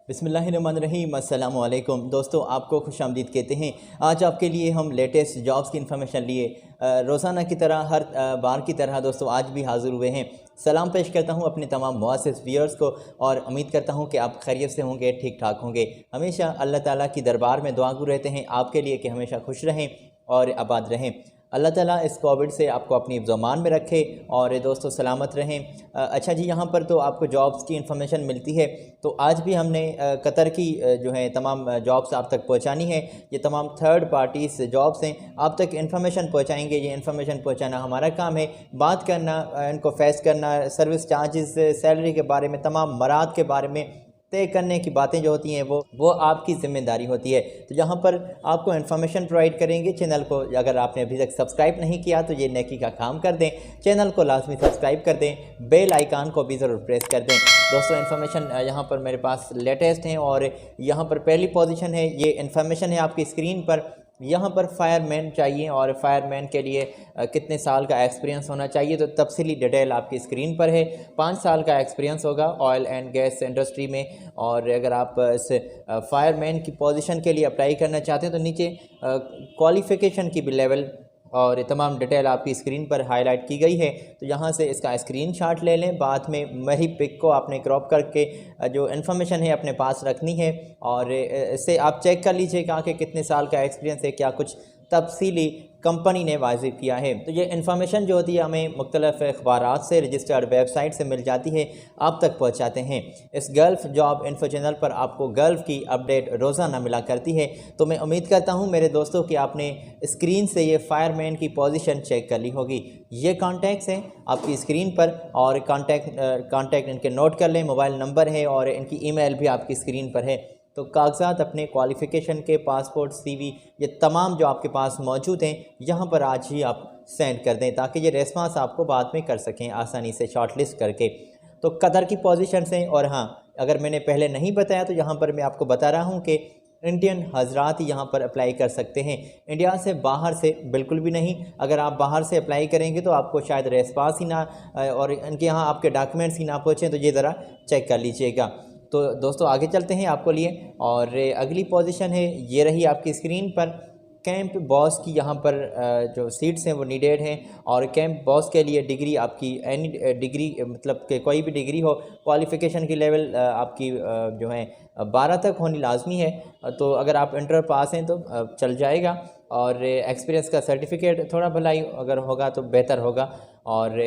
बिस्मिल्लाहिर्रहमानिर्रहीम अस्सलाम वालेकुम दोस्तों, आपको खुशामदीद कहते हैं। आज आपके लिए हम लेटेस्ट जॉब्स की इन्फॉर्मेशन लिए रोज़ाना की तरह हर बार की तरह दोस्तों आज भी हाज़िर हुए हैं। सलाम पेश करता हूं अपने तमाम मुआज़्ज़िज़ व्यूअर्स को और उम्मीद करता हूं कि आप खैरियत से होंगे, ठीक ठाक होंगे। हमेशा अल्लाह ताला की दरबार में दुआगो रहते हैं आपके लिए कि हमेशा खुश रहें और आबाद रहें। अल्लाह ताला इस कोविड से आपको अपनी ज़मान में रखे और दोस्तों सलामत रहें। अच्छा जी, यहाँ पर तो आपको जॉब्स की इन्फॉर्मेशन मिलती है। तो आज भी हमने कतर की जो है तमाम जॉब्स आप तक पहुँचानी है। ये तमाम थर्ड पार्टीज़ जॉब्स हैं, आप तक इन्फॉर्मेशन पहुँचाएँगे। ये इन्फॉर्मेशन पहुँचाना हमारा काम है। बात करना, इनको फेस करना, सर्विस चार्जेस, सैलरी के बारे में, तमाम मराद के बारे में तय करने की बातें जो होती हैं वो आपकी ज़िम्मेदारी होती है। तो यहाँ पर आपको इन्फॉर्मेशन प्रोवाइड करेंगे। चैनल को अगर आपने अभी तक सब्सक्राइब नहीं किया तो ये नेकी का काम कर दें, चैनल को लाजमी सब्सक्राइब कर दें, बेल आइकान को भी ज़रूर प्रेस कर दें। दोस्तों इन्फॉर्मेशन यहाँ पर मेरे पास लेटेस्ट हैं और यहाँ पर पहली पोजीशन है। ये इन्फॉर्मेशन है आपकी स्क्रीन पर। यहाँ पर फायरमैन चाहिए और फायरमैन के लिए कितने साल का एक्सपीरियंस होना चाहिए, तो तफसीली डिटेल आपकी स्क्रीन पर है। 5 साल का एक्सपीरियंस होगा ऑयल एंड गैस इंडस्ट्री में। और अगर आप इस फायरमैन की पोजीशन के लिए अप्लाई करना चाहते हैं तो नीचे क्वालिफ़िकेशन की भी लेवल और तमाम डिटेल आपकी स्क्रीन पर हाईलाइट की गई है। तो यहाँ से इसका स्क्रीनशॉट ले लें। बाद में मेरी पिक को आपने क्रॉप करके जो इन्फॉर्मेशन है अपने पास रखनी है और इससे आप चेक कर लीजिएगा कि कितने साल का एक्सपीरियंस है, क्या कुछ तफसीली कंपनी ने वाजिब किया है। तो ये इन्फॉर्मेशन जो होती है हमें मुख्तलिफ अखबारात से, रजिस्टर्ड वेबसाइट से मिल जाती है, आप तक पहुँचाते हैं। इस गल्फ़ जॉब इन्फो चैनल पर आपको गल्फ़ की अपडेट रोज़ाना मिला करती है। तो मैं उम्मीद करता हूँ मेरे दोस्तों कि आपने स्क्रीन से ये फायरमैन की पोजीशन चेक कर ली होगी। ये कॉन्टैक्ट्स हैं आपकी स्क्रीन पर और कॉन्टैक्ट इनके नोट कर लें। मोबाइल नंबर है और इनकी ईमेल भी आपकी स्क्रीन पर है। तो कागजात अपने क्वालिफ़िकेशन के, पासपोर्ट, सीवी, ये तमाम जो आपके पास मौजूद हैं यहाँ पर आज ही आप सेंड कर दें ताकि ये रेस्पॉन्स आपको बाद में कर सकें आसानी से शॉर्टलिस्ट करके। तो कतर की पोजीशन से। और हाँ, अगर मैंने पहले नहीं बताया तो यहाँ पर मैं आपको बता रहा हूँ कि इंडियन हजरात यहाँ पर अप्लाई कर सकते हैं, इंडिया से बाहर से बिल्कुल भी नहीं। अगर आप बाहर से अप्लाई करेंगे तो आपको शायद रेस्पॉन्स ही ना और इनके यहाँ आपके डॉक्यूमेंट्स ही ना पहुँचें, तो ये ज़रा चेक कर लीजिएगा। तो दोस्तों आगे चलते हैं आपको लिए और अगली पोजीशन है, ये रही आपकी स्क्रीन पर। कैंप बॉस की यहाँ पर जो सीट्स हैं वो नीडेड हैं और कैंप बॉस के लिए डिग्री आपकी एनी डिग्री, मतलब कि कोई भी डिग्री हो, क्वालिफ़िकेशन की लेवल आपकी जो है 12 तक होनी लाजमी है। तो अगर आप इंटर पास हैं तो चल जाएगा और एक्सपीरियंस का सर्टिफिकेट थोड़ा भलाई अगर होगा तो बेहतर होगा। और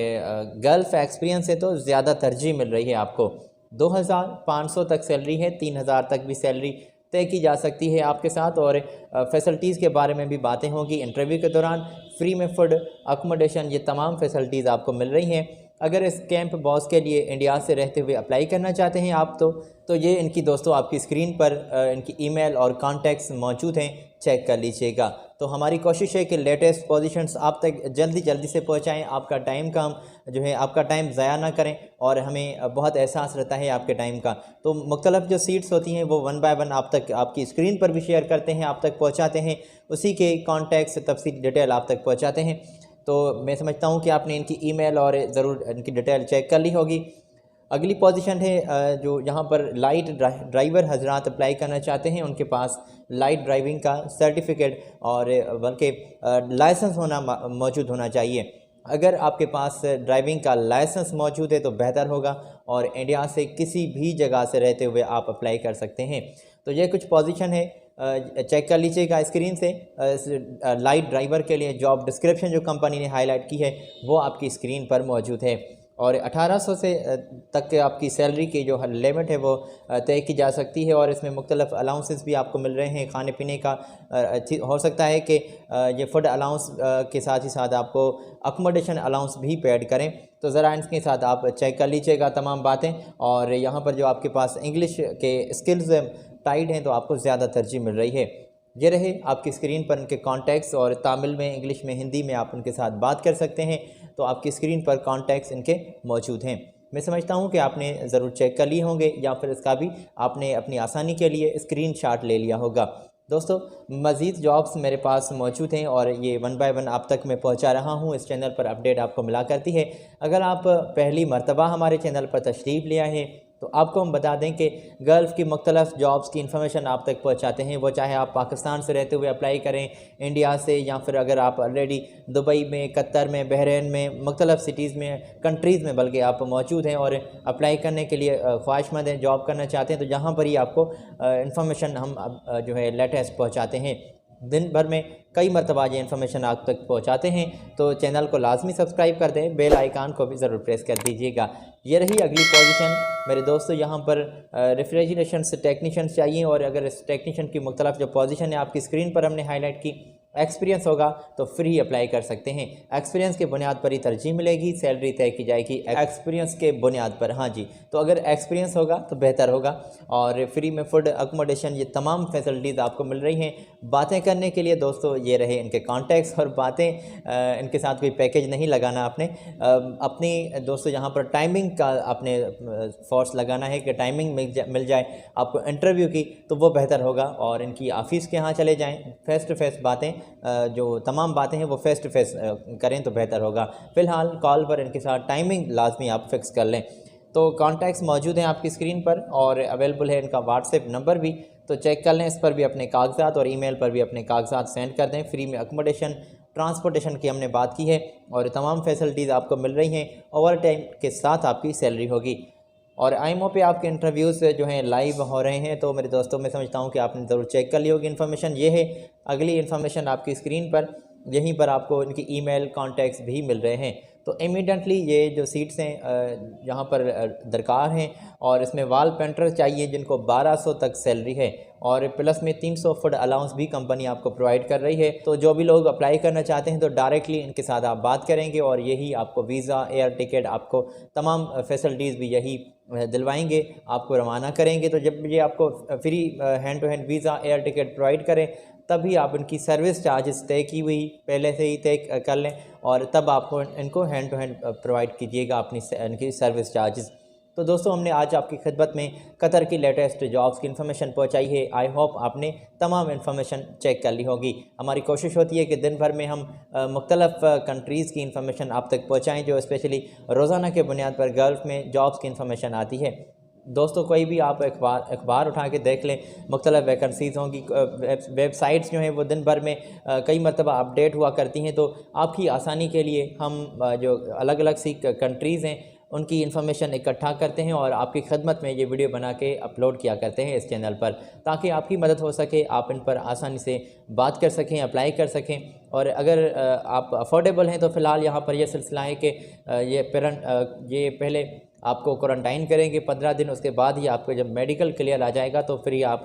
गल्फ़ एक्सपीरियंस है तो ज़्यादा तरजीह मिल रही है आपको। 2500 तक सैलरी है, 3000 तक भी सैलरी तय की जा सकती है आपके साथ। और फैसिलिटीज़ के बारे में भी बातें होंगी इंटरव्यू के दौरान। फ्री में फूड, अकोमोडेशन, ये तमाम फैसिलिटीज़ आपको मिल रही हैं। अगर इस कैंप बॉस के लिए इंडिया से रहते हुए अप्लाई करना चाहते हैं आप तो ये इनकी दोस्तों आपकी स्क्रीन पर इनकी ईमेल और कॉन्टैक्ट्स मौजूद हैं, चेक कर लीजिएगा। तो हमारी कोशिश है कि लेटेस्ट पोजीशंस आप तक जल्दी से पहुंचाएं। आपका टाइम काम जो है, आपका टाइम ज़ाया ना करें और हमें बहुत एहसास रहता है आपके टाइम का। तो मुख्तलिफ जो सीट्स होती हैं वो 1 बाय 1 आप तक आपकी स्क्रीन पर भी शेयर करते हैं, आप तक पहुँचाते हैं, उसी के कॉन्टैक्ट्स तफसील डिटेल आप तक पहुँचाते हैं। तो मैं समझता हूँ कि आपने इनकी ईमेल और ज़रूर इनकी डिटेल चेक कर ली होगी। अगली पोजीशन है जो यहाँ पर लाइट ड्राइवर हजरात अप्लाई करना चाहते हैं, उनके पास लाइट ड्राइविंग का सर्टिफिकेट और बल्कि लाइसेंस होना मौजूद होना चाहिए। अगर आपके पास ड्राइविंग का लाइसेंस मौजूद है तो बेहतर होगा और इंडिया से किसी भी जगह से रहते हुए आप अप्लाई कर सकते हैं। तो ये कुछ पोजीशन है, चेक कर लीजिएगा स्क्रीन से। लाइट ड्राइवर के लिए जॉब डिस्क्रिप्शन जो कंपनी ने हाईलाइट की है वो आपकी स्क्रीन पर मौजूद है। और 1800 से तक के आपकी सैलरी की जो लिमिट है वो तय की जा सकती है और इसमें मुख्तलिफ अलाउंसेस भी आपको मिल रहे हैं। खाने पीने का हो सकता है कि ये फूड अलाउंस के साथ ही साथ आपको अकोमोडेशन अलाउंस भी पेड करें। तो ज़रा इनके साथ आप चेक कर लीजिएगा तमाम बातें। और यहाँ पर जो आपके पास इंग्लिश के स्किल्स टाइट हैं तो आपको ज़्यादा तरजीह मिल रही है। ये रहे आपकी स्क्रीन पर इनके कॉन्टैक्ट्स और तामिल में, इंग्लिश में, हिंदी में आप उनके साथ बात कर सकते हैं। तो आपकी स्क्रीन पर कॉन्टैक्ट्स इनके मौजूद हैं। मैं समझता हूँ कि आपने ज़रूर चेक कर लिए होंगे या फिर इसका भी आपने अपनी आसानी के लिए स्क्रीनशॉट ले लिया होगा। दोस्तों मज़ीद जॉब्स मेरे पास मौजूद हैं और ये 1 बाय 1 आप तक मैं पहुँचा रहा हूँ। इस चैनल पर अपडेट आपको मिला करती है। अगर आप पहली मर्तबा हमारे चैनल पर तशरीफ़ ले आए हैं तो आपको हम बता दें कि गल्फ़ की मुख्तलिफ़ जॉब्स की इन्फॉर्मेशन आप तक पहुंचाते हैं, वो चाहे आप पाकिस्तान से रहते हुए अप्लाई करें, इंडिया से, या फिर अगर आप ऑलरेडी दुबई में, कतर में, बहरीन में, मुख्तलिफ़ सिटीज़ में, कंट्रीज़ में बल्कि आप मौजूद हैं और अप्लाई करने के लिए ख्वाहिशमंद हैं, जॉब करना चाहते हैं, तो यहाँ पर ही आपको इन्फॉर्मेशन हम जो है लेटेस्ट पहुँचाते हैं। दिन भर में कई मरतबा ये इन्फॉर्मेशन आप तक पहुंचाते हैं, तो चैनल को लाजमी सब्सक्राइब कर दें, बेल आइकान को भी ज़रूर प्रेस कर दीजिएगा। ये रही अगली पोजीशन मेरे दोस्तों, यहाँ पर रेफ्रिजरेशन टेक्नीशियन चाहिए, और अगर इस टेक्नीशियन की मुख्तलिफ जो पोजीशन है आपकी स्क्रीन पर हमने हाईलाइट की, एक्सपीरियंस होगा तो फ्री अप्लाई कर सकते हैं। एक्सपीरियंस के बुनियाद पर ही तरजीह मिलेगी, सैलरी तय की जाएगी एक्सपीरियंस के बुनियाद पर। हाँ जी, तो अगर एक्सपीरियंस होगा तो बेहतर होगा, और फ्री में फूड, अकोमोडेशन, ये तमाम फैसिलिटीज़ आपको मिल रही हैं। बातें करने के लिए दोस्तों ये रहे इनके कॉन्टैक्ट्स, और बातें इनके साथ कोई पैकेज नहीं लगाना आपने, अपनी दोस्तों यहाँ पर टाइमिंग का आपने फोर्स लगाना है कि टाइमिंग मिल जाए आपको इंटरव्यू की, तो वो बेहतर होगा। और इनकी ऑफ़िस के यहाँ चले जाएँ, फ़ेस टू फेस बातें, जो तमाम बातें हैं वो फ़ेस टू फेस करें तो बेहतर होगा। फ़िलहाल कॉल पर इनके साथ टाइमिंग लाजमी आप फ़िक्स कर लें। तो कॉन्टैक्ट्स मौजूद हैं आपकी स्क्रीन पर, और अवेलेबल है इनका व्हाट्सएप नंबर भी, तो चेक कर लें। इस पर भी अपने कागजात और ईमेल पर भी अपने कागजात सेंड कर दें। फ्री में अकोमोडेशन, ट्रांसपोर्टेशन की हमने बात की है, और तमाम फैसिलिटीज़ आपको मिल रही हैं। ओवर टाइम के साथ आपकी सैलरी होगी, और आईएमओ पे आपके इंटरव्यूज़ जो हैं लाइव हो रहे हैं। तो मेरे दोस्तों, मैं समझता हूँ कि आपने ज़रूर चेक कर ली होगी इन्फॉर्मेशन। ये है अगली इन्फॉर्मेशन आपकी स्क्रीन पर, यहीं पर आपको इनकी ईमेल कॉन्टैक्ट्स भी मिल रहे हैं। तो इमीडिएटली ये जो सीट्स हैं यहाँ पर दरकार हैं, और इसमें वाल पेंटर चाहिए जिनको 1200 तक सैलरी है, और प्लस में 300 फूड अलाउंस भी कंपनी आपको प्रोवाइड कर रही है। तो जो भी लोग अप्लाई करना चाहते हैं तो डायरेक्टली इनके साथ आप बात करेंगे, और यही आपको वीज़ा, एयर टिकट, आपको तमाम फैसिलिटीज़ भी यही दिलवाएंगे, आपको रवाना करेंगे। तो जब ये आपको free hand to hand visa, air ticket provide करें, तभी आप इनकी सर्विस चार्जेस तय की हुई पहले से ही तय कर लें, और तब आपको इनको हैंड टू हैंड प्रोवाइड कीजिएगा अपनी इनकी सर्विस चार्जेस। तो दोस्तों, हमने आज आपकी खिदमत में कतर की लेटेस्ट जॉब्स की इन्फॉर्मेशन पहुंचाई है। आई होप आपने तमाम इन्फॉर्मेशन चेक कर ली होगी। हमारी कोशिश होती है कि दिन भर में हम मुख्तलिफ़ कंट्रीज़ की इन्फॉर्मेशन आप तक पहुंचाएं, जो स्पेशली रोज़ाना के बुनियाद पर गल्फ़ में जॉब्स की इन्फॉर्मेशन आती है। दोस्तों, कोई भी आप अखबार उठा के देख लें, मुख्तलिफ़ वैकेंसीज़ होंगी, वेबसाइट्स जो हैं वो दिन भर में कई मरतबा अपडेट हुआ करती हैं। तो आपकी आसानी के लिए हम जो अलग अलग सी कंट्रीज़ हैं उनकी इन्फॉर्मेशन इकट्ठा करते हैं, और आपकी खिदमत में ये वीडियो बना के अपलोड किया करते हैं इस चैनल पर, ताकि आपकी मदद हो सके, आप इन पर आसानी से बात कर सकें, अप्लाई कर सकें। और अगर आप अफोर्डेबल हैं तो फ़िलहाल यहाँ पर यह सिलसिला है कि ये पहले आपको क्वारंटाइन करेंगे 15 दिन, उसके बाद ही आपको जब मेडिकल क्लियर आ जाएगा तो फिर आप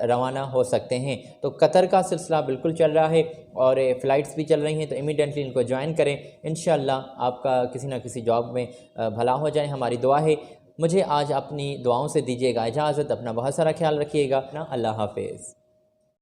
रवाना हो सकते हैं। तो कतर का सिलसिला बिल्कुल चल रहा है, और फ़्लाइट्स भी चल रही हैं, तो इमीडिएटली इनको ज्वाइन करें। इंशाअल्लाह आपका किसी न किसी जॉब में भला हो जाए, हमारी दुआ है। मुझे आज अपनी दुआओं से दीजिएगा इजाज़त। अपना बहुत सारा ख्याल रखिएगा। अल्लाह हाफ़िज़।